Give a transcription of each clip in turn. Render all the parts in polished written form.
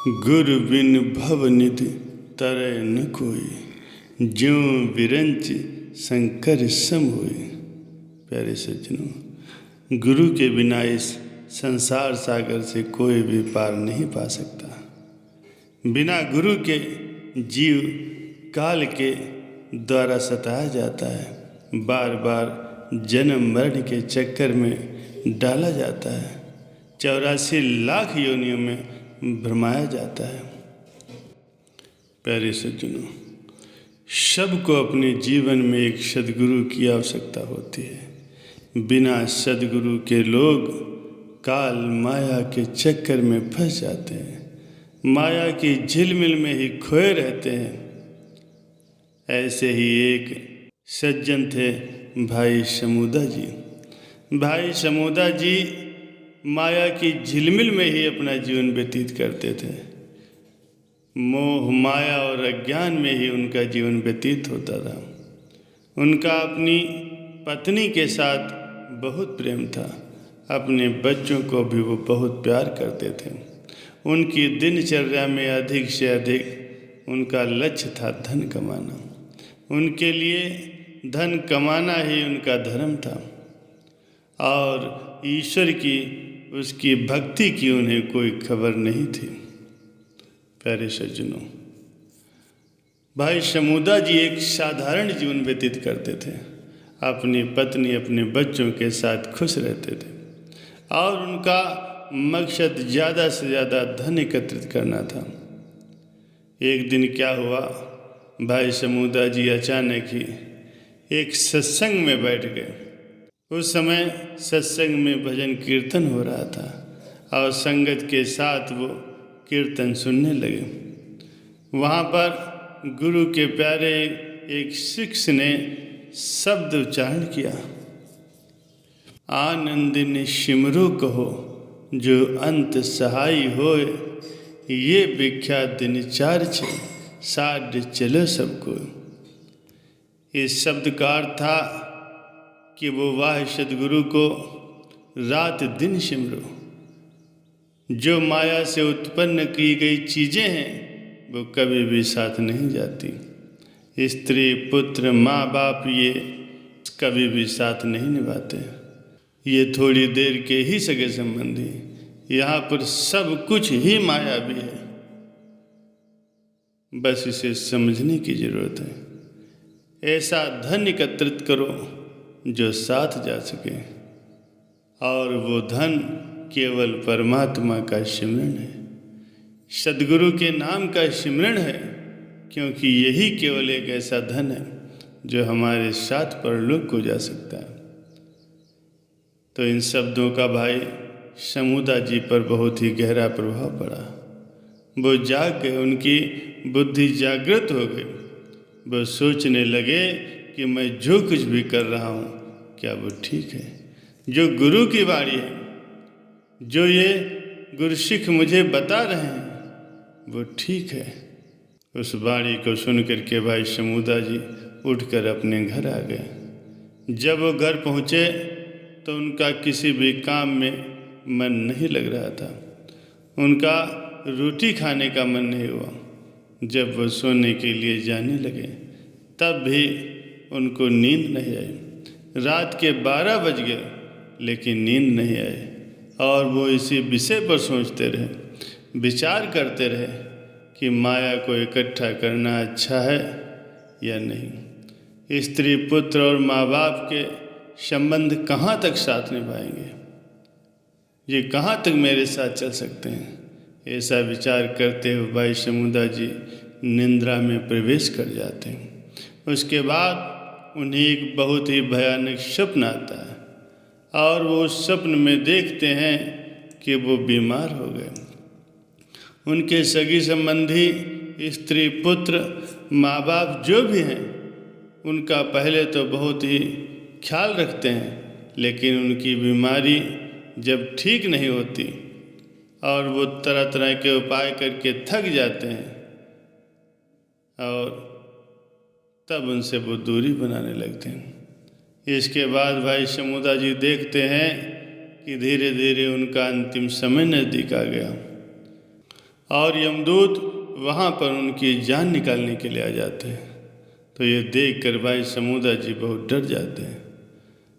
गुरु बिन भवनिधि तरय न कोई, ज्यों विरंच शंकर सम होई। प्यारे सज्जनों, गुरु के बिना इस संसार सागर से कोई भी पार नहीं पा सकता। बिना गुरु के जीव काल के द्वारा सताया जाता है, बार बार जन्म मरण के चक्कर में डाला जाता है, 84 लाख योनियों में भ्रमाया जाता है। प्यारे सज्जनों, सबको अपने जीवन में एक सद्गुरु की आवश्यकता होती है। बिना सद्गुरु के लोग काल माया के चक्कर में फंस जाते हैं, माया की झिलमिल में ही खोए रहते हैं। ऐसे ही एक सज्जन थे भाई शमूदा जी। भाई शमूदा जी माया की झिलमिल में ही अपना जीवन व्यतीत करते थे। मोह माया और अज्ञान में ही उनका जीवन व्यतीत होता था। उनका अपनी पत्नी के साथ बहुत प्रेम था, अपने बच्चों को भी वो बहुत प्यार करते थे। उनकी दिनचर्या में अधिक से अधिक उनका लक्ष्य था धन कमाना। उनके लिए धन कमाना ही उनका धर्म था और ईश्वर की उसकी भक्ति की उन्हें कोई खबर नहीं थी। प्यारे सज्जनों, भाई शमूदा जी एक साधारण जीवन व्यतीत करते थे। अपनी पत्नी अपने बच्चों के साथ खुश रहते थे और उनका मकसद ज़्यादा से ज़्यादा धन एकत्रित करना था। एक दिन क्या हुआ, भाई शमूदा जी अचानक ही एक सत्संग में बैठ गए। उस समय सत्संग में भजन कीर्तन हो रहा था और संगत के साथ वो कीर्तन सुनने लगे। वहाँ पर गुरु के प्यारे एक शिष्य ने शब्द उच्चारण किया, आनंदिन सिमरो कहो जो अंत सहाय होए, ये विख्यात दिनचार छे साढ़ चलो सबको। इस शब्द का अर्थ था कि वो वाह सद्गुरु को रात दिन सिमरो। जो माया से उत्पन्न की गई चीज़ें हैं वो कभी भी साथ नहीं जाती। स्त्री पुत्र माँ बाप ये कभी भी साथ नहीं निभाते। ये थोड़ी देर के ही सगे संबंधी। यहाँ पर सब कुछ ही माया भी है, बस इसे समझने की जरूरत है। ऐसा धन एकत्रित करो जो साथ जा सके, और वो धन केवल परमात्मा का सिमरन है, सद्गुरु के नाम का सिमरन है, क्योंकि यही केवल एक ऐसा धन है जो हमारे साथ परलोक को जा सकता है। तो इन शब्दों का भाई शमूदा जी पर बहुत ही गहरा प्रभाव पड़ा। वो जाग गए, उनकी बुद्धि जागृत हो गई। वो सोचने लगे कि मैं जो कुछ भी कर रहा हूँ क्या वो ठीक है। जो गुरु की वाणी है, जो ये गुरु सिख मुझे बता रहे हैं वो ठीक है। उस वाणी को सुन करके भाई शमूदा जी उठकर अपने घर आ गए। जब वो घर पहुँचे तो उनका किसी भी काम में मन नहीं लग रहा था। उनका रोटी खाने का मन नहीं हुआ। जब वो सोने के लिए जाने लगे तब भी उनको नींद नहीं आई। रात के 12 बज गए लेकिन नींद नहीं आई और वो इसी विषय पर सोचते रहे, विचार करते रहे कि माया को इकट्ठा करना अच्छा है या नहीं। स्त्री पुत्र और माँ बाप के संबंध कहाँ तक साथ निभाएंगे, ये कहाँ तक मेरे साथ चल सकते हैं। ऐसा विचार करते हुए भाई शमूदा जी निंद्रा में प्रवेश कर जाते हैं। उसके बाद उन्हें एक बहुत ही भयानक स्वप्न आता है और वो उस स्वप्न में देखते हैं कि वो बीमार हो गए। उनके सगी संबंधी स्त्री पुत्र माँ बाप जो भी हैं उनका पहले तो बहुत ही ख्याल रखते हैं, लेकिन उनकी बीमारी जब ठीक नहीं होती और वो तरह तरह के उपाय करके थक जाते हैं और तब उनसे वो दूरी बनाने लगते हैं। इसके बाद भाई शमूदा जी देखते हैं कि धीरे धीरे उनका अंतिम समय नज़दीक आ गया और यमदूत वहाँ पर उनकी जान निकालने के लिए आ जाते हैं। तो ये देख कर भाई समूदा जी बहुत डर जाते हैं।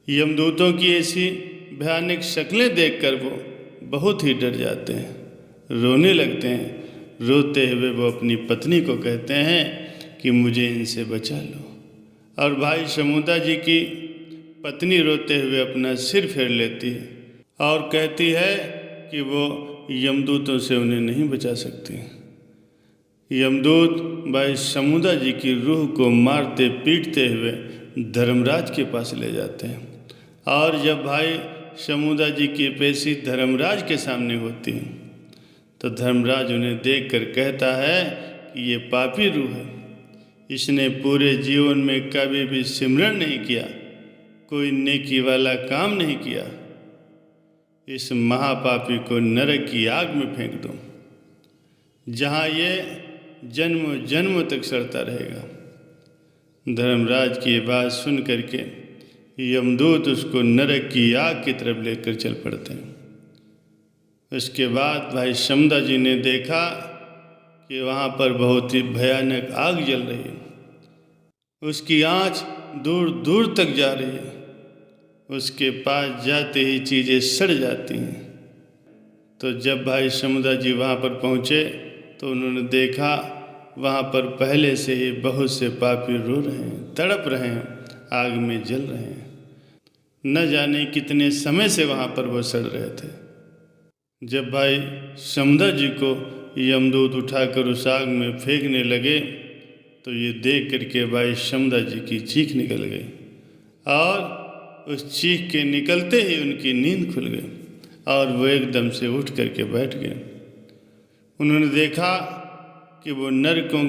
यमदूतों की ऐसी भयानक शक्लें देखकर वो बहुत ही डर जाते हैं, रोने लगते हैं। रोते हुए वो अपनी पत्नी को कहते हैं कि मुझे इनसे बचा लो। और भाई समूदा जी की पत्नी रोते हुए अपना सिर फेर लेती है और कहती है कि वो यमदूतों से उन्हें नहीं बचा सकती। यमदूत भाई समूदा जी की रूह को मारते पीटते हुए धर्मराज के पास ले जाते हैं। और जब भाई समूदा जी की पेशी धर्मराज के सामने होती है तो धर्मराज उन्हें देखकर कहता है कि ये पापी रूह है, इसने पूरे जीवन में कभी भी सिमरन नहीं किया, कोई नेकी वाला काम नहीं किया। इस महापापी को नरक की आग में फेंक दो, जहाँ ये जन्म जन्म तक सड़ता रहेगा। धर्मराज की ये बात सुन करके यमदूत उसको नरक की आग की तरफ लेकर चल पड़ते हैं। उसके बाद भाई समूदा जी ने देखा कि वहाँ पर बहुत ही भयानक आग जल रही है। उसकी आँच दूर दूर तक जा रही है। उसके पास जाते ही चीज़ें सड़ जाती हैं। तो जब भाई समूदा जी वहाँ पर पहुँचे तो उन्होंने देखा वहाँ पर पहले से ही बहुत से पापी रो रहे हैं, तड़प रहे हैं, आग में जल रहे हैं। न जाने कितने समय से वहाँ पर वो सड़ रहे थे। जब भाई समूदा जी को यमदूत उठाकर उस आग में फेंकने लगे तो ये देख करके भाई समूदा जी की चीख निकल गई और उस चीख के निकलते ही उनकी नींद खुल गई और वो एकदम से उठ करके बैठ गए। उन्होंने देखा कि वो नरकों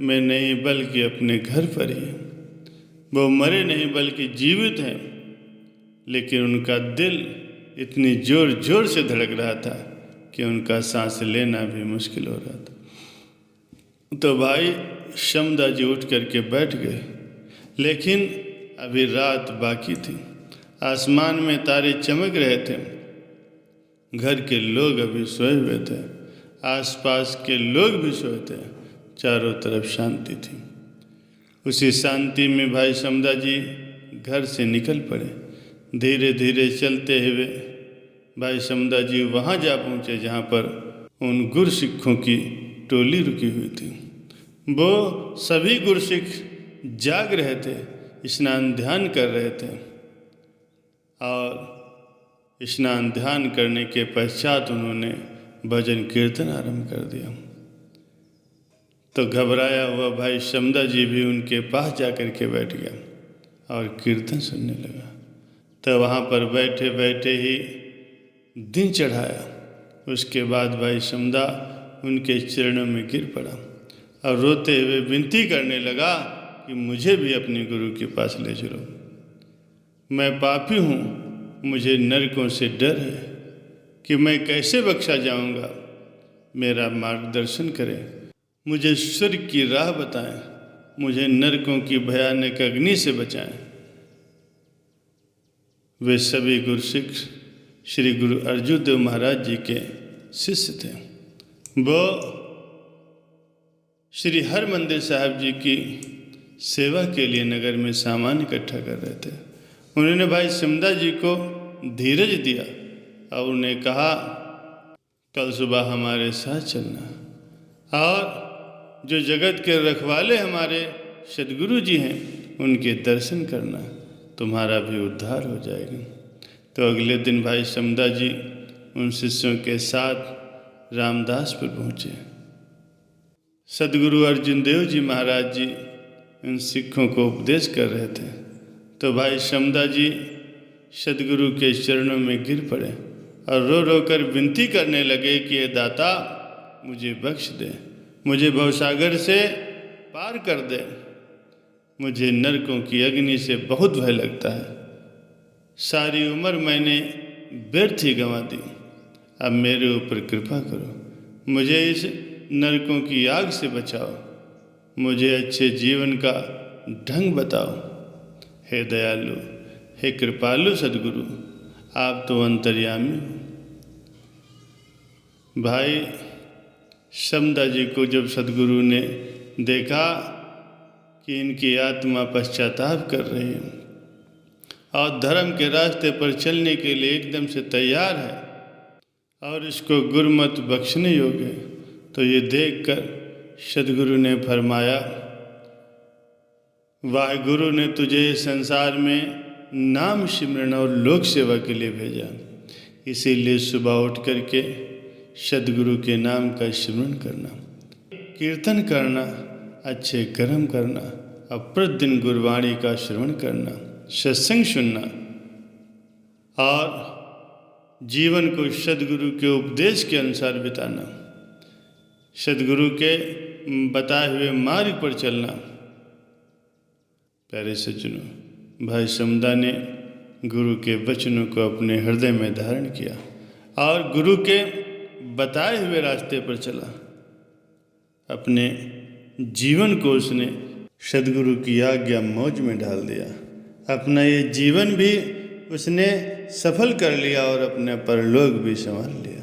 में नहीं बल्कि अपने घर पर ही है। वो मरे नहीं बल्कि जीवित हैं, लेकिन उनका दिल इतनी जोर जोर से धड़क रहा था कि उनका सांस लेना भी मुश्किल हो रहा था। तो भाई समूदा जी उठ करके बैठ गए, लेकिन अभी रात बाकी थी। आसमान में तारे चमक रहे थे। घर के लोग अभी सोए हुए थे, आसपास के लोग भी सोए थे, चारों तरफ शांति थी। उसी शांति में भाई समूदा जी घर से निकल पड़े। धीरे धीरे चलते हुए भाई समूदा जी वहाँ जा पहुँचे जहाँ पर उन गुरसिखों की टोली रुकी हुई थी। वो सभी गुरसिख जाग रहे थे, स्नान ध्यान कर रहे थे और स्नान ध्यान करने के पश्चात उन्होंने भजन कीर्तन आरंभ कर दिया। तो घबराया हुआ भाई समूदा जी भी उनके पास जाकर के बैठ गया और कीर्तन सुनने लगा। तो वहाँ पर बैठे बैठे ही दिन चढ़ाया। उसके बाद भाई समूदा उनके चरणों में गिर पड़ा और रोते हुए विनती करने लगा कि मुझे भी अपने गुरु के पास ले चलो। मैं पापी हूँ, मुझे नरकों से डर है कि मैं कैसे बख्शा जाऊँगा। मेरा मार्गदर्शन करें, मुझे स्वर्ग की राह बताएं, मुझे नरकों की भयानक अग्नि से बचाएं। वे सभी गुरसिख श्री गुरु अर्जुन देव महाराज जी के शिष्य थे। वो श्री हरमंदिर साहिब जी की सेवा के लिए नगर में सामान इकट्ठा कर रहे थे। उन्होंने भाई समूदा जी को धीरज दिया और उन्हें कहा, कल सुबह हमारे साथ चलना और जो जगत के रखवाले हमारे सदगुरु जी हैं उनके दर्शन करना, तुम्हारा भी उद्धार हो जाएगा। तो अगले दिन भाई समूदा जी उन शिष्यों के साथ रामदासपुर पहुँचे। सदगुरु अर्जुन देव जी महाराज जी उन सिखों को उपदेश कर रहे थे। तो भाई समूदा जी सदगुरु के चरणों में गिर पड़े और रो रो कर विनती करने लगे कि हे दाता, मुझे बख्श दे, मुझे भवसागर से पार कर दे। मुझे नरकों की अग्नि से बहुत भय लगता है। सारी उम्र मैंने व्यर्थ ही गंवा दी। अब मेरे ऊपर कृपा करो, मुझे इस नरकों की आग से बचाओ, मुझे अच्छे जीवन का ढंग बताओ। हे दयालु, हे कृपालु सदगुरु, आप तो अंतर्यामी हो। भाई समदा जी को जब सदगुरु ने देखा कि इनकी आत्मा पश्चाताप कर रही है और धर्म के रास्ते पर चलने के लिए एकदम से तैयार है और इसको गुरमत बख्शने योग्य है, तो ये देखकर सदगुरु ने फरमाया, वाहिगुरु ने तुझे संसार में नाम सिमरन और लोक सेवा के लिए भेजा, इसीलिए सुबह उठ करके सदगुरु के नाम का स्मरण करना, कीर्तन करना, अच्छे कर्म करना और प्रतिदिन गुरबाणी का श्रवण करना, सत्संग सुनना और जीवन को सदगुरु के उपदेश के अनुसार बिताना, सदगुरु के बताए हुए मार्ग पर चलना। प्यारे सज्जनों, भाई समदा ने गुरु के वचनों को अपने हृदय में धारण किया और गुरु के बताए हुए रास्ते पर चला। अपने जीवन को उसने सदगुरु की आज्ञा मौज में डाल दिया। अपना ये जीवन भी उसने सफल कर लिया और अपने परलोक भी संभाल लिया।